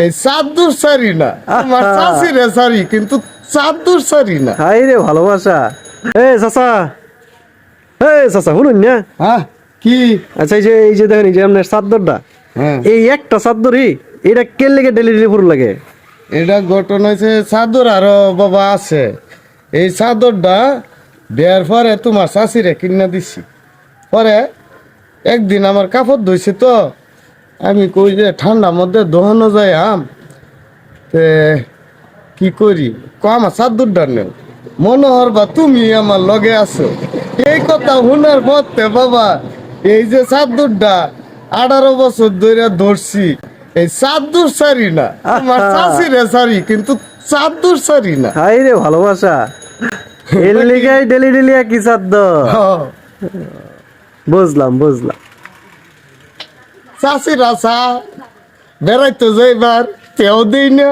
এই চাঁদুর সারি না, আমার চাষিরে সারি, কিন্তু চাঁদুর সারি না। হাই রে ভালোবাসা। চাচা, চাচা শুনুন না। হ্যাঁ কি? আচ্ছা এই যে দেখেন, এই যে আপনার চাদরটা, হ্যাঁ, এই একটা চাদরই এটা কে লেগে ডেলি পুরো লাগে? এটা ঘটনা হয়েছে, চাদর আরো বাবা আছে। এই চাদরটা বিয়ার পরে তোমার চাষিরে কিনা দিছি। পরে একদিন আমার কাপড় ধুইছে, তো আমি কই যে ঠান্ডার মধ্যে দোহানো যায় তে কি করি, আমার চাদরটা নেও, মনে হরবা তুমি আমার লগে আছো। এই কথা শোনার পথে বাবা, এই যে চাদরটা 18 বছর ধরে ধরছি, এই চাদর সারি না, আমার চাষিরে সারি, কিন্তু চাদর সারি না। হাই রে ভালোবাসা, এর লিগাই ডেলি একই চাদর। বুঝলাম। চাষিরা চা বেড়াইতে যাইবার তেও দেই না।